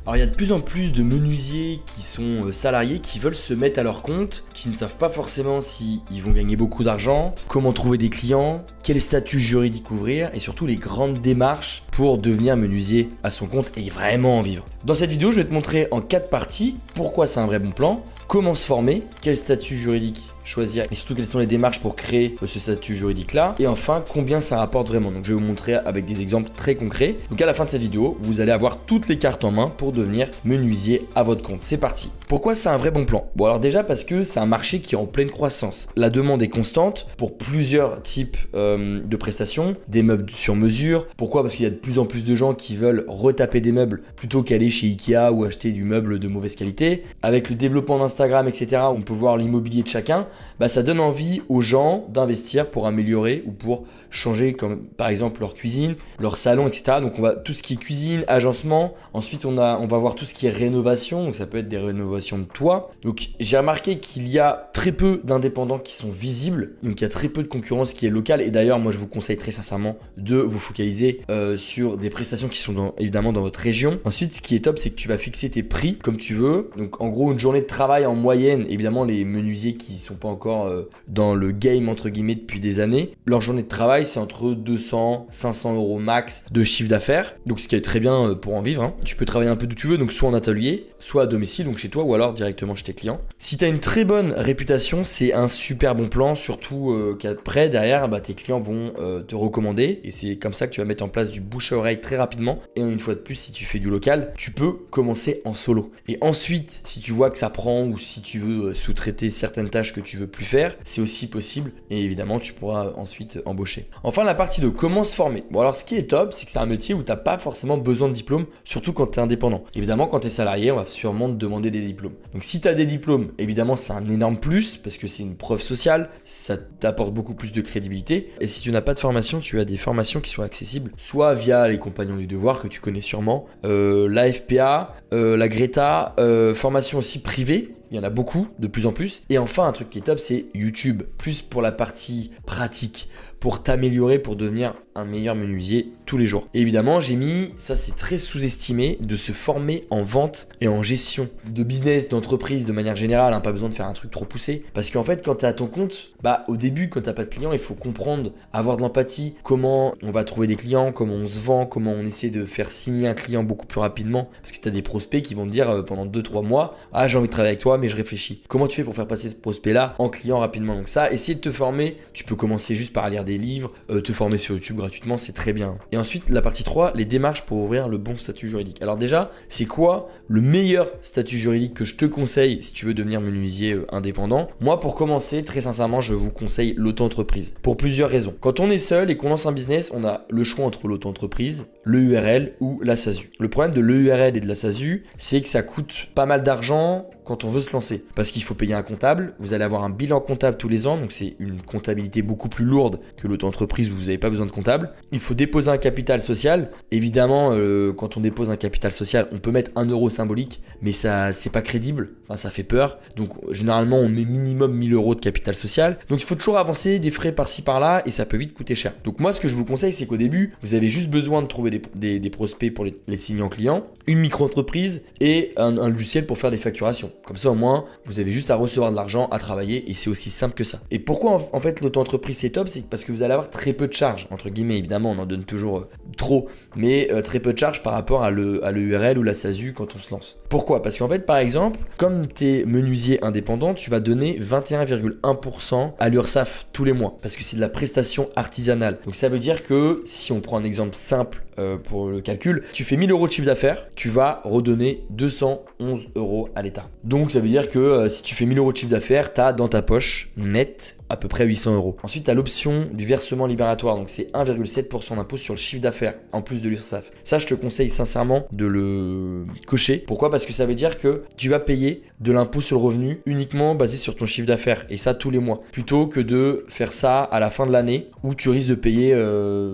Alors il y a de plus en plus de menuisiers qui sont salariés, qui veulent se mettre à leur compte, qui ne savent pas forcément si ils vont gagner beaucoup d'argent, comment trouver des clients, quel statut juridique ouvrir et surtout les grandes démarches pour devenir menuisier à son compte et vraiment en vivre. Dans cette vidéo, je vais te montrer en 4 parties pourquoi c'est un vrai bon plan, comment se former, quel statut juridique choisir et surtout quelles sont les démarches pour créer ce statut juridique là et enfin combien ça rapporte vraiment. Donc je vais vous montrer avec des exemples très concrets. Donc à la fin de cette vidéo, vous allez avoir toutes les cartes en main pour devenir menuisier à votre compte. C'est parti. Pourquoi c'est un vrai bon plan? Bon alors déjà parce que c'est un marché qui est en pleine croissance. La demande est constante pour plusieurs types de prestations, des meubles sur mesure. Pourquoi? Parce qu'il y a de plus en plus de gens qui veulent retaper des meubles plutôt qu'aller chez Ikea ou acheter du meuble de mauvaise qualité. Avec le développement d'Instagram, etc., on peut voir l'immobilier de chacun. Ça donne envie aux gens d'investir pour améliorer ou pour changer, comme par exemple leur cuisine, leur salon, etc. Donc on va tout ce qui est cuisine, agencement. Ensuite on va voir tout ce qui est rénovation. Donc ça peut être des rénovations de toit. Donc j'ai remarqué qu'il y a très peu d'indépendants qui sont visibles. Donc il y a très peu de concurrence qui est locale. Et d'ailleurs moi je vous conseille très sincèrement de vous focaliser sur des prestations qui sont évidemment dans votre région. Ensuite ce qui est top, c'est que tu vas fixer tes prix comme tu veux. Donc en gros une journée de travail en moyenne, évidemment les menuisiers qui sont pas encore dans le game entre guillemets depuis des années, leur journée de travail c'est entre 200 500 euros max de chiffre d'affaires, donc ce qui est très bien pour en vivre, hein. Tu peux travailler un peu d'où tu veux, donc soit en atelier, soit à domicile, donc chez toi ou alors directement chez tes clients. Si tu as une très bonne réputation, c'est un super bon plan, surtout qu'après derrière tes clients vont te recommander et c'est comme ça que tu vas mettre en place du bouche à oreille très rapidement. Et une fois de plus, si tu fais du local, tu peux commencer en solo et ensuite si tu vois que ça prend ou si tu veux sous-traiter certaines tâches que tu veux plus faire, c'est aussi possible et évidemment tu pourras ensuite embaucher. Enfin la partie de comment se former. Bon alors ce qui est top, c'est que c'est un métier où tu n'as pas forcément besoin de diplôme, surtout quand tu es indépendant. Évidemment quand tu es salarié, on va sûrement te demander des diplômes. Donc si tu as des diplômes, évidemment c'est un énorme plus parce que c'est une preuve sociale, ça t'apporte beaucoup plus de crédibilité. Et si tu n'as pas de formation, tu as des formations qui sont accessibles, soit via les compagnons du devoir que tu connais sûrement, l'AFPA, la Greta, formation aussi privée. Il y en a beaucoup, de plus en plus. Et enfin, un truc qui est top, c'est YouTube. Plus pour la partie pratique, pour t'améliorer, pour devenir un meilleur menuisier tous les jours. Et évidemment, j'ai mis, ça c'est très sous-estimé, de se former en vente et en gestion de business, d'entreprise de manière générale, hein, pas besoin de faire un truc trop poussé. Parce qu'en fait, quand tu es à ton compte, au début, quand tu n'as pas de clients, il faut comprendre, avoir de l'empathie, comment on va trouver des clients, comment on se vend, comment on essaie de faire signer un client beaucoup plus rapidement. Parce que tu as des prospects qui vont te dire pendant 2-3 mois, ah j'ai envie de travailler avec toi, mais je réfléchis. Comment tu fais pour faire passer ce prospect-là en client rapidement? Donc ça, essayer de te former, tu peux commencer juste par lire des livres, te former sur YouTube gratuitement, c'est très bien. Et ensuite, la partie 3, les démarches pour ouvrir le bon statut juridique. Alors déjà, c'est quoi le meilleur statut juridique que je te conseille si tu veux devenir menuisier indépendant? Moi, pour commencer, très sincèrement, je vous conseille l'auto-entreprise pour plusieurs raisons. Quand on est seul et qu'on lance un business, on a le choix entre l'auto-entreprise, l'EURL ou la SASU. Le problème de l'EURL et de la SASU, c'est que ça coûte pas mal d'argent quand on veut se lancer. Parce qu'il faut payer un comptable, vous allez avoir un bilan comptable tous les ans, donc c'est une comptabilité beaucoup plus lourde que l'auto-entreprise où vous n'avez pas besoin de comptable. Il faut déposer un capital social. Évidemment, quand on dépose un capital social, on peut mettre 1 euro symbolique, mais ça, c'est pas crédible, enfin, ça fait peur. Donc généralement, on met minimum 1000 euros de capital social. Donc il faut toujours avancer des frais par-ci par-là et ça peut vite coûter cher. Donc moi, ce que je vous conseille, c'est qu'au début, vous avez juste besoin de trouver des prospects pour les signer en client, une micro-entreprise et un logiciel pour faire des facturations. Comme ça, au moins, vous avez juste à recevoir de l'argent, à travailler et c'est aussi simple que ça. Et pourquoi en fait l'auto-entreprise c'est top? C'est parce que vous allez avoir très peu de charges, entre guillemets. Évidemment, on en donne toujours trop, mais très peu de charges par rapport à l'URL ou la SASU quand on se lance. Pourquoi? Parce qu'en fait, par exemple, comme tu es menuisier indépendant, tu vas donner 21,1% à l'URSSAF tous les mois parce que c'est de la prestation artisanale. Donc ça veut dire que si on prend un exemple simple pour le calcul, tu fais 1000 euros de chiffre d'affaires, tu vas redonner 211 euros à l'État. Donc ça veut dire que si tu fais 1000 euros de chiffre d'affaires, tu as dans ta poche net à peu près 800 euros. Ensuite, tu as l'option du versement libératoire, donc c'est 1,7% d'impôt sur le chiffre d'affaires en plus de l'URSSAF. Ça, je te conseille sincèrement de le cocher. Pourquoi? Parce que ça veut dire que tu vas payer de l'impôt sur le revenu uniquement basé sur ton chiffre d'affaires et ça tous les mois, plutôt que de faire ça à la fin de l'année où tu risques de payer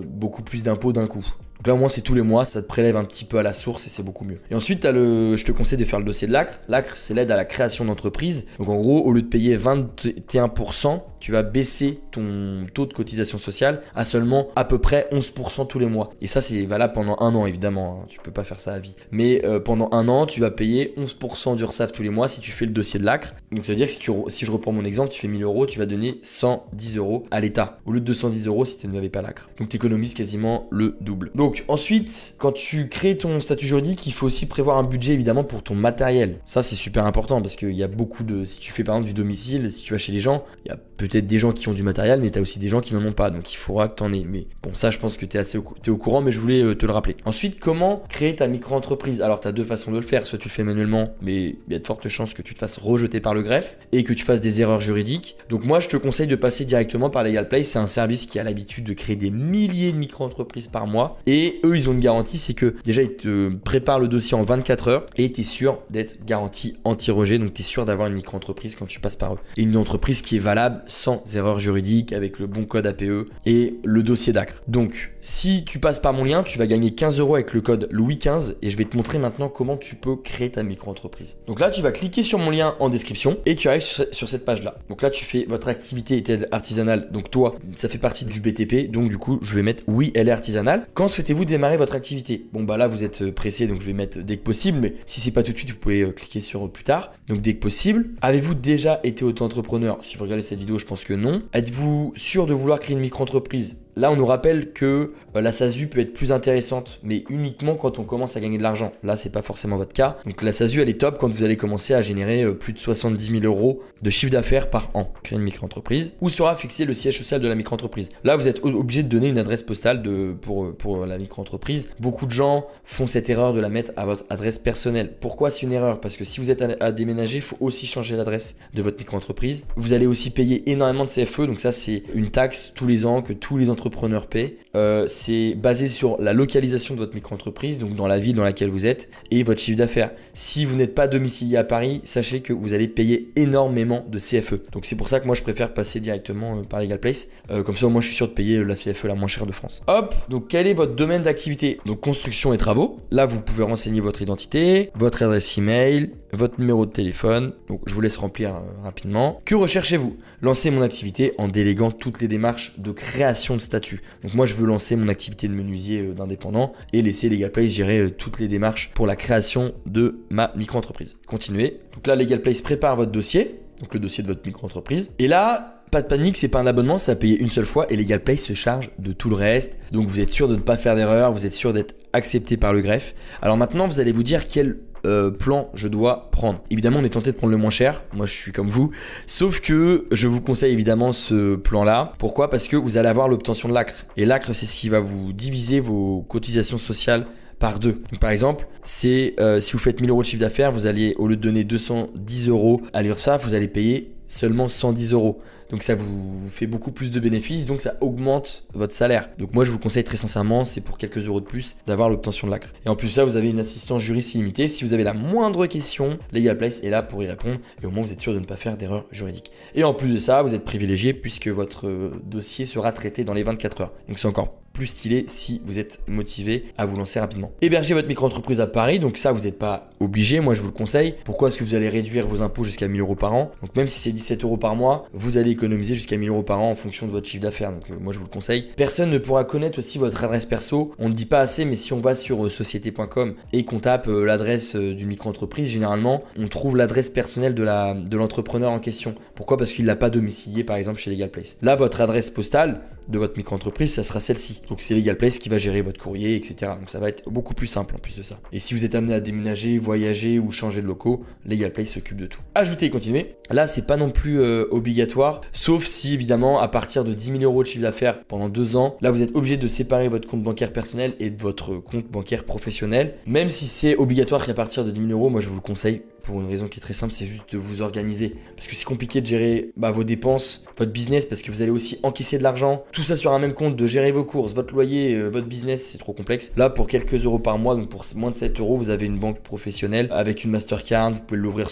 beaucoup plus d'impôts d'un coup. Donc là au moins c'est tous les mois, ça te prélève un petit peu à la source et c'est beaucoup mieux. Et ensuite je te conseille de faire le dossier de l'ACRE. L'ACRE c'est l'aide à la création d'entreprise. Donc en gros au lieu de payer 21%, tu vas baisser ton taux de cotisation sociale à seulement à peu près 11% tous les mois. Et ça c'est valable pendant un an évidemment, hein. Tu peux pas faire ça à vie. Mais pendant un an tu vas payer 11% d'URSSAF tous les mois si tu fais le dossier de l'ACRE. Donc ça veut dire que si je reprends mon exemple, tu fais 1000 euros, tu vas donner 110 euros à l'État au lieu de 210 euros si tu n'avais pas l'ACRE. Donc tu économises quasiment le double. Donc ensuite, quand tu crées ton statut juridique, il faut aussi prévoir un budget évidemment pour ton matériel. Ça c'est super important parce qu'il y a beaucoup de... Si tu fais par exemple du domicile, si tu vas chez les gens, il y a peut-être des gens qui ont du matériel, mais tu as aussi des gens qui n'en ont pas. Donc il faudra que tu en aies. Mais bon, ça je pense que tu es au courant, mais je voulais te le rappeler. Ensuite, comment créer ta micro-entreprise? Alors tu as deux façons de le faire. Soit tu le fais manuellement, mais il y a de fortes chances que tu te fasses rejeter par le greffe et que tu fasses des erreurs juridiques. Donc moi je te conseille de passer directement par LegalPlace. C'est un service qui a l'habitude de créer des milliers de micro-entreprises par mois. Et eux, ils ont une garantie, c'est que déjà, ils te préparent le dossier en 24 heures et tu es sûr d'être garanti anti-rejet. Donc, tu es sûr d'avoir une micro-entreprise quand tu passes par eux. Et une entreprise qui est valable sans erreur juridique, avec le bon code APE et le dossier d'ACRE. Donc, si tu passes par mon lien, tu vas gagner 15 euros avec le code Louis15 et je vais te montrer maintenant comment tu peux créer ta micro-entreprise. Donc là, tu vas cliquer sur mon lien en description et tu arrives sur cette page-là. Donc là, tu fais votre activité est artisanale. Donc toi, ça fait partie du BTP. Donc du coup, je vais mettre oui, elle est artisanale. Quand souhaitez-vous démarrer votre activité? Bon bah là, vous êtes pressé, donc je vais mettre dès que possible. Mais si c'est pas tout de suite, vous pouvez cliquer sur plus tard. Donc dès que possible. Avez-vous déjà été auto-entrepreneur? Si vous regardez cette vidéo, je pense que non. Êtes-vous sûr de vouloir créer une micro-entreprise? Là, on nous rappelle que la SASU peut être plus intéressante, mais uniquement quand on commence à gagner de l'argent. Là, c'est pas forcément votre cas. Donc la SASU, elle est top quand vous allez commencer à générer plus de 70 000 euros de chiffre d'affaires par an. Créer une micro-entreprise. Où sera fixé le siège social de la micro-entreprise? Là, vous êtes obligé de donner une adresse postale pour la micro-entreprise. Beaucoup de gens font cette erreur de la mettre à votre adresse personnelle. Pourquoi c'est une erreur? Parce que si vous êtes à déménager, il faut aussi changer l'adresse de votre micro-entreprise. Vous allez aussi payer énormément de CFE. Donc ça, c'est une taxe tous les ans que tous les entrepreneurs paient. C'est basé sur la localisation de votre micro-entreprise, donc dans la ville dans laquelle vous êtes, et votre chiffre d'affaires. Si vous n'êtes pas domicilié à Paris, sachez que vous allez payer énormément de CFE. Donc c'est pour ça que moi je préfère passer directement par LegalPlace. Comme ça, moi je suis sûr de payer la CFE la moins chère de France. Hop, donc quel est votre domaine d'activité? Donc construction et travaux. Là, vous pouvez renseigner votre identité, votre adresse email, votre numéro de téléphone. Donc je vous laisse remplir rapidement. Que recherchez-vous? Lancer mon activité en déléguant toutes les démarches de création de statut. Donc moi je veux lancer mon activité de menuisier d'indépendant et laisser LegalPlace gérer toutes les démarches pour la création de ma micro-entreprise. Continuez. Donc là, LegalPlace prépare votre dossier, donc le dossier de votre micro-entreprise. Et là, pas de panique, c'est pas un abonnement, c'est à payer une seule fois et LegalPlace se charge de tout le reste. Donc vous êtes sûr de ne pas faire d'erreur, vous êtes sûr d'être accepté par le greffe. Alors maintenant, vous allez vous dire quel plan je dois prendre. Évidemment, on est tenté de prendre le moins cher. Moi, je suis comme vous. Sauf que je vous conseille évidemment ce plan-là. Pourquoi? Parce que vous allez avoir l'obtention de l'ACRE. Et l'ACRE, c'est ce qui va vous diviser vos cotisations sociales par 2. Donc par exemple, c'est si vous faites 1000 euros de chiffre d'affaires, vous allez, au lieu de donner 210 euros à l'URSSAF, vous allez payer seulement 110 euros. Donc ça vous fait beaucoup plus de bénéfices, donc ça augmente votre salaire. Donc moi je vous conseille très sincèrement, c'est pour quelques euros de plus, d'avoir l'obtention de l'ACRE. Et en plus de ça, vous avez une assistance juriste illimitée. Si vous avez la moindre question, LegalPlace est là pour y répondre et au moins vous êtes sûr de ne pas faire d'erreur juridique. Et en plus de ça, vous êtes privilégié puisque votre dossier sera traité dans les 24 heures. Donc c'est encore plus stylé si vous êtes motivé à vous lancer rapidement. Héberger votre micro-entreprise à Paris, donc ça vous n'êtes pas obligé, moi je vous le conseille. Pourquoi? Est-ce que vous allez réduire vos impôts jusqu'à 1000 euros par an? Donc même si c'est 17 euros par mois, vous allez économiser jusqu'à 1000 euros par an en fonction de votre chiffre d'affaires. Donc moi je vous le conseille. Personne ne pourra connaître aussi votre adresse perso. On ne dit pas assez, mais si on va sur société.com et qu'on tape l'adresse d'une micro-entreprise, généralement on trouve l'adresse personnelle de l'entrepreneur en question. Pourquoi? Parce qu'il l'a pas domicilié par exemple chez LegalPlace. Là, votre adresse postale de votre micro-entreprise, ça sera celle-ci. Donc c'est LegalPlace qui va gérer votre courrier, etc. Donc ça va être beaucoup plus simple en plus de ça. Et si vous êtes amené à déménager, voyager ou changer de locaux, LegalPlace s'occupe de tout. Ajouter et continuer. Là, c'est pas non plus obligatoire, sauf si évidemment à partir de 10 000 euros de chiffre d'affaires pendant 2 ans, là vous êtes obligé de séparer votre compte bancaire personnel et de votre compte bancaire professionnel. Même si c'est obligatoire qu'à partir de 10 000 euros, moi je vous le conseille pour une raison qui est très simple, c'est juste de vous organiser. Parce que c'est compliqué de gérer vos dépenses, votre business, parce que vous allez aussi encaisser de l'argent, tout ça sur un même compte, de gérer vos courses, bourse, votre loyer, votre business, c'est trop complexe. Là, pour quelques euros par mois, donc pour moins de 7 euros, vous avez une banque professionnelle avec une Mastercard. Vous pouvez l'ouvrir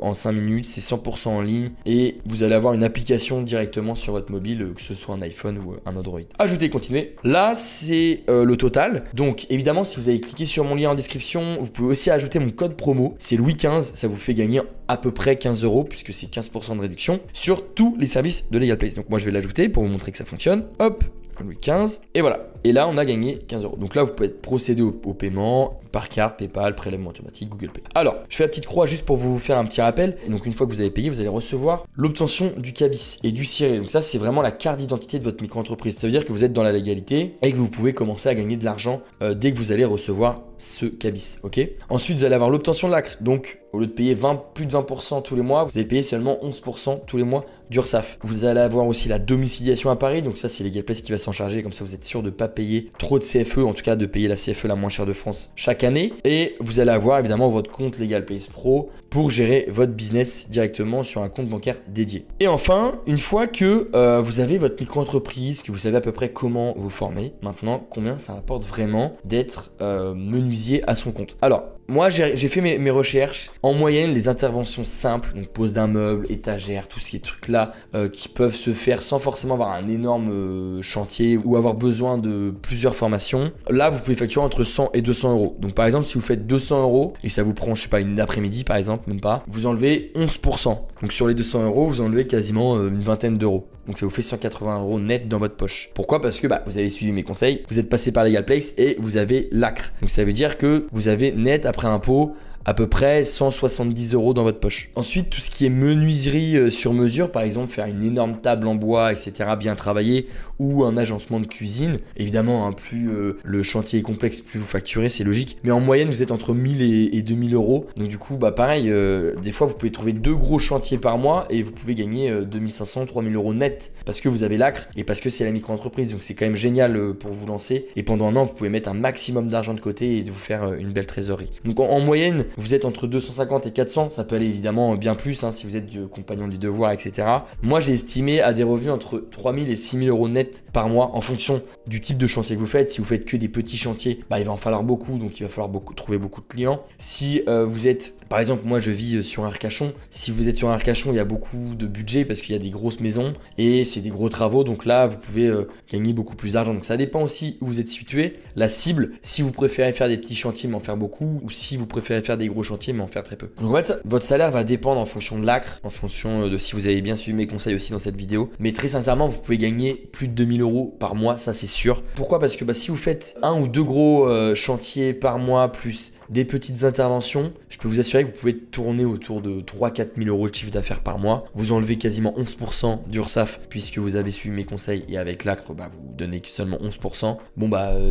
en 5 minutes. C'est 100% en ligne et vous allez avoir une application directement sur votre mobile, que ce soit un iPhone ou un Android. Ajoutez, continuez. Là, c'est le total. Donc, évidemment, si vous avez cliqué sur mon lien en description, vous pouvez aussi ajouter mon code promo. C'est Louis 15. Ça vous fait gagner à peu près 15 euros puisque c'est 15% de réduction sur tous les services de Legal Place. Donc, moi, je vais l'ajouter pour vous montrer que ça fonctionne. Hop, Louis 15. Et voilà. Et là, on a gagné 15 euros. Donc là, vous pouvez procéder au paiement par carte, PayPal, prélèvement automatique, Google Pay. Alors, je fais la petite croix juste pour vous faire un petit rappel. Et donc, une fois que vous avez payé, vous allez recevoir l'obtention du CABIS et du CIRE. Donc ça, c'est vraiment la carte d'identité de votre micro-entreprise. Ça veut dire que vous êtes dans la légalité et que vous pouvez commencer à gagner de l'argent dès que vous allez recevoir ce CABIS. Ok. Ensuite, vous allez avoir l'obtention de l'ACRE. Donc, au lieu de payer plus de 20% tous les mois, vous allez payer seulement 11% tous les mois d'URSSAF. Vous allez avoir aussi la domiciliation à Paris. Donc ça, c'est Legal Place qui va s'en charger. Comme ça, vous êtes sûr de ne pas payer trop de CFE, en tout cas de payer la CFE la moins chère de France chaque année. Et vous allez avoir évidemment votre compte Legal Place Pro pour gérer votre business directement sur un compte bancaire dédié. Et enfin, une fois que vous avez votre micro-entreprise, que vous savez à peu près comment vous former, maintenant, combien ça rapporte vraiment d'être menuisier à son compte. Alors, moi, j'ai fait mes recherches. En moyenne, les interventions simples, donc pose d'un meuble, étagère, tout ce qui est trucs là, qui peuvent se faire sans forcément avoir un énorme chantier ou avoir besoin de plusieurs formations. Là, vous pouvez facturer entre 100 et 200 euros. Donc, par exemple, si vous faites 200 euros et ça vous prend, je sais pas, une après-midi par exemple, même pas, vous enlevez 11%. Donc, sur les 200 euros, vous enlevez quasiment une vingtaine d'euros. Donc ça vous fait 180 euros net dans votre poche. Pourquoi? Parce que vous avez suivi mes conseils, vous êtes passé par Legal Place et vous avez l'ACRE. Donc ça veut dire que vous avez net après impôt à peu près 170 euros dans votre poche. Ensuite, tout ce qui est menuiserie sur mesure, par exemple faire une énorme table en bois, etc., bien travaillée, ou un agencement de cuisine. Évidemment, plus le chantier est complexe, plus vous facturez, c'est logique. Mais en moyenne, vous êtes entre 1000 et 2000 euros. Donc du coup, pareil, des fois, vous pouvez trouver 2 gros chantiers par mois et vous pouvez gagner 2500, 3000 euros net parce que vous avez l'ACRE et parce que c'est la micro-entreprise. Donc c'est quand même génial pour vous lancer. Et pendant un an, vous pouvez mettre un maximum d'argent de côté et de vous faire une belle trésorerie. Donc en moyenne, vous êtes entre 250 et 400, ça peut aller évidemment bien plus si vous êtes du compagnon du devoir, etc. Moi, j'ai estimé à des revenus entre 3000 et 6000 euros net par mois en fonction du type de chantier que vous faites. Si vous faites que des petits chantiers, il va en falloir beaucoup, donc il va falloir trouver beaucoup de clients. Si vous êtes, par exemple, moi je vis sur Arcachon. Si vous êtes sur Arcachon, il y a beaucoup de budget parce qu'il y a des grosses maisons et c'est des gros travaux. Donc là, vous pouvez gagner beaucoup plus d'argent. Donc ça dépend aussi où vous êtes situé. La cible, si vous préférez faire des petits chantiers mais en faire beaucoup, ou si vous préférez faire des gros chantiers mais en faire très peu. Donc en fait, votre salaire va dépendre en fonction de l'ACRE, en fonction de si vous avez bien suivi mes conseils aussi dans cette vidéo. Mais très sincèrement, vous pouvez gagner plus de 2000 euros par mois, ça c'est sûr. Pourquoi? Parce que si vous faites 1 ou 2 gros chantiers par mois plus des petites interventions, je peux vous assurer que vous pouvez tourner autour de 3-4 000 euros de chiffre d'affaires par mois. Vous enlevez quasiment 11% d'URSSAF puisque vous avez suivi mes conseils et avec l'ACRE, vous donnez que seulement 11%.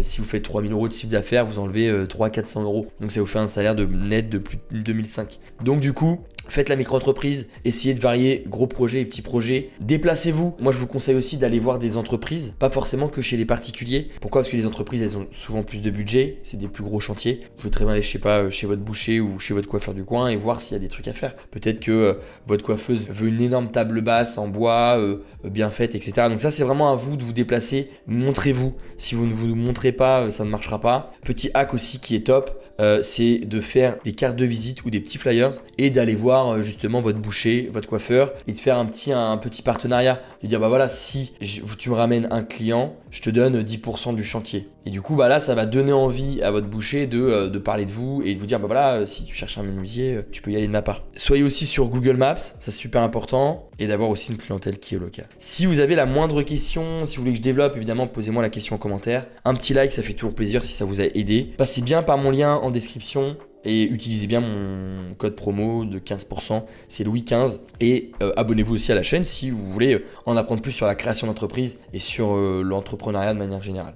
Si vous faites 3 000 euros de chiffre d'affaires, vous enlevez 300-400 euros. Donc ça vous fait un salaire net de plus de 2005. Donc du coup, faites la micro-entreprise, essayez de varier gros projets et petits projets. Déplacez-vous. Moi, je vous conseille aussi d'aller voir des entreprises, pas forcément que chez les particuliers. Pourquoi? Parce que les entreprises, elles ont souvent plus de budget, c'est des plus gros chantiers. Vous pouvez très bien aller, je sais pas, chez votre boucher ou chez votre coiffeur du coin et voir s'il y a des trucs à faire. Peut-être que votre coiffeuse veut une énorme table basse en bois, bien faite, etc. Donc ça, c'est vraiment à vous de vous déplacer. Montrez-vous. Si vous ne vous montrez pas, ça ne marchera pas. Petit hack aussi qui est top, c'est de faire des cartes de visite ou des petits flyers et d'aller voir justement votre boucher, votre coiffeur et de faire un petit partenariat. De dire voilà, si tu me ramènes un client, je te donne 10% du chantier. Et du coup, là, ça va donner envie à votre boucher de parler de vous et de vous dire voilà, si tu cherches un menuisier, tu peux y aller de ma part. Soyez aussi sur Google Maps, ça c'est super important, et d'avoir aussi une clientèle qui est locale. Si vous avez la moindre question, si vous voulez que je développe, évidemment, posez-moi la question en commentaire. Un petit like, ça fait toujours plaisir si ça vous a aidé. Passez bien par mon lien en description. Et utilisez bien mon code promo de 15%, c'est Louis 15. Et abonnez-vous aussi à la chaîne si vous voulez en apprendre plus sur la création d'entreprise et sur l'entrepreneuriat de manière générale.